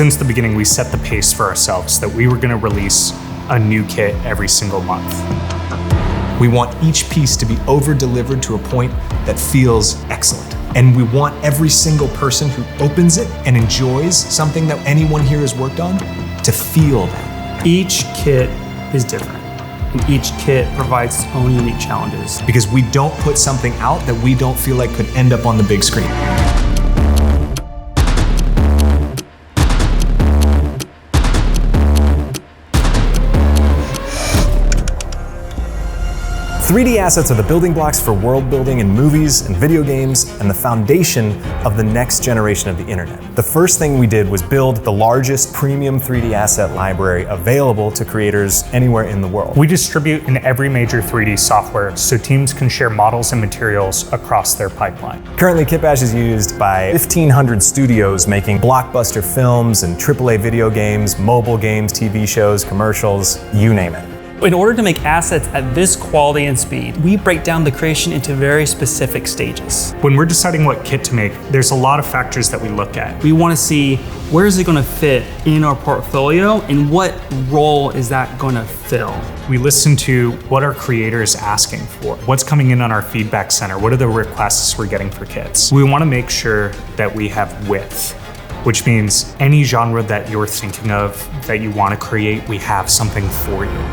Since the beginning, we set the pace for ourselves that we were going to release a new kit every single month. We want each piece to be over-delivered to a point that feels excellent. And we want every single person who opens it and enjoys something that anyone here has worked on to feel that. Each kit is different, and each kit provides its own unique challenges. Because we don't put something out that we don't feel like could end up on the big screen. 3D assets are the building blocks for world building in movies and video games and the foundation of the next generation of the internet. The first thing we did was build the largest premium 3D asset library available to creators anywhere in the world. We distribute in every major 3D software so teams can share models and materials across their pipeline. Currently, KitBash is used by 1,500 studios making blockbuster films and AAA video games, mobile games, TV shows, commercials, you name it. In order to make assets at this quality and speed, we break down the creation into very specific stages. When we're deciding what kit to make, there's a lot of factors that we look at. We want to see where is it going to fit in our portfolio and what role is that going to fill. We listen to what our creators asking for, what's coming in on our feedback center, what are the requests we're getting for kits. We want to make sure that we have width, which means any genre that you're thinking of that you want to create, we have something for you.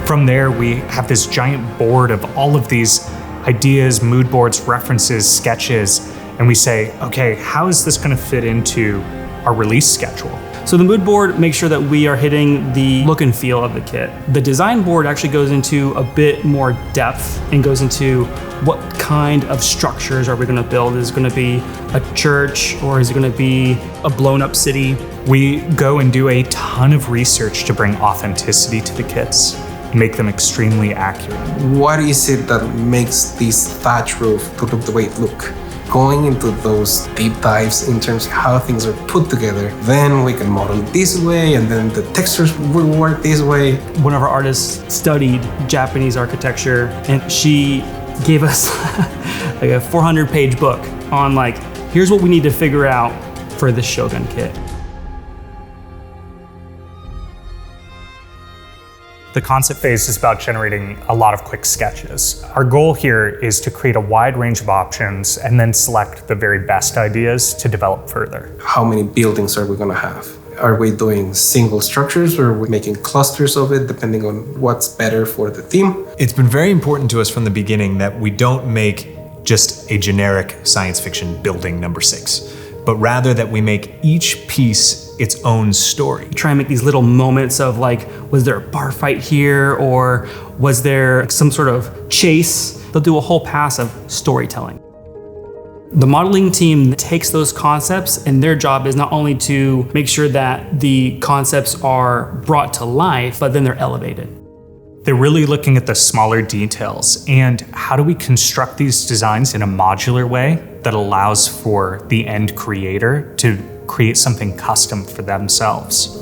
From there, we have this giant board of all of these ideas, mood boards, references, sketches, and we say, okay, how is this going to fit into our release schedule? So the mood board makes sure that we are hitting the look and feel of the kit. The design board actually goes into a bit more depth and goes into what kind of structures are we going to build. Is it going to be a church or is it going to be a blown up city? We go and do a ton of research to bring authenticity to the kits, make them extremely accurate. What is it that makes this thatch roof to look the way it look? Going into those deep dives in terms of how things are put together, then we can model it this way, and then the textures will work this way. One of our artists studied Japanese architecture, and she gave us like a 400-page book on like, here's what we need to figure out for this Shogun kit. The concept phase is about generating a lot of quick sketches. Our goal here is to create a wide range of options and then select the very best ideas to develop further. How many buildings are we going to have? Are we doing single structures or are we making clusters of it depending on what's better for the theme? It's been very important to us from the beginning that we don't make just a generic science fiction building number 6, but rather that we make each piece its own story. Try and make these little moments of like, was there a bar fight here or was there some sort of chase? They'll do a whole pass of storytelling. The modeling team takes those concepts and their job is not only to make sure that the concepts are brought to life, but then they're elevated. They're really looking at the smaller details and how do we construct these designs in a modular way that allows for the end creator to create something custom for themselves.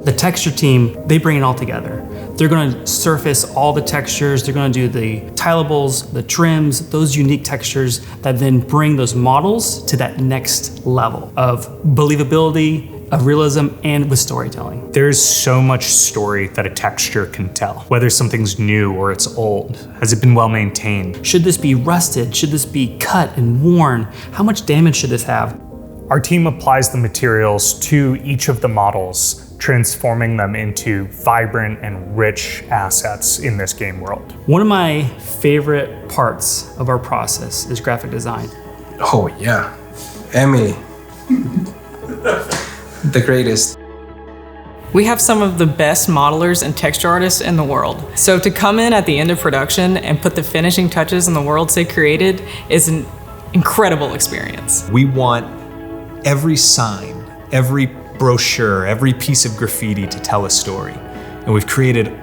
The texture team, they bring it all together. They're going to surface all the textures. They're going to do the tilables, the trims, those unique textures that then bring those models to that next level of believability, of realism, and with storytelling. There's so much story that a texture can tell, whether something's new or it's old. Has it been well maintained? Should this be rusted? Should this be cut and worn? How much damage should this have? Our team applies the materials to each of the models, transforming them into vibrant and rich assets in this game world. One of my favorite parts of our process is graphic design. Oh yeah, Emily. The greatest. We have some of the best modelers and texture artists in the world. So to come in at the end of production and put the finishing touches in the worlds they created is an incredible experience. We want every sign, every brochure, every piece of graffiti to tell a story. And we've created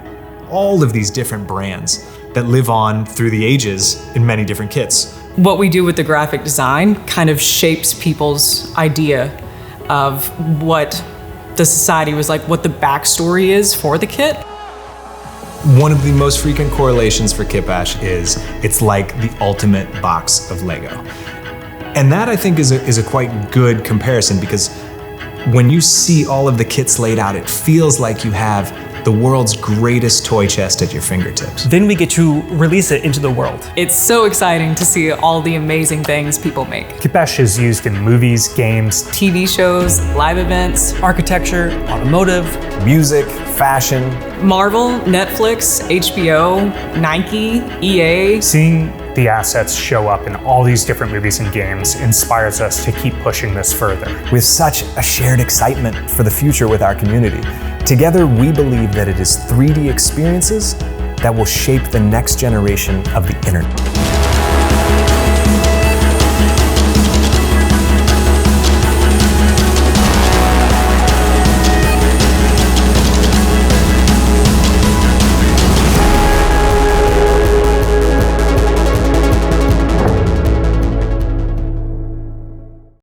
all of these different brands that live on through the ages in many different kits. What we do with the graphic design kind of shapes people's idea of what the society was like, what the backstory is for the kit. One of the most frequent correlations for KitBash is it's like the ultimate box of Lego. And that I think is a quite good comparison, because when you see all of the kits laid out, it feels like you have the world's greatest toy chest at your fingertips. Then we get to release it into the world. It's so exciting to see all the amazing things people make. KitBash is used in movies, games, TV shows, live events, Architecture, automotive, Music, fashion. Marvel, Netflix, HBO, Nike, EA. Seeing the assets show up in all these different movies and games inspires us to keep pushing this further. We have such a shared excitement for the future with our community. Together, we believe that it is 3D experiences that will shape the next generation of the internet.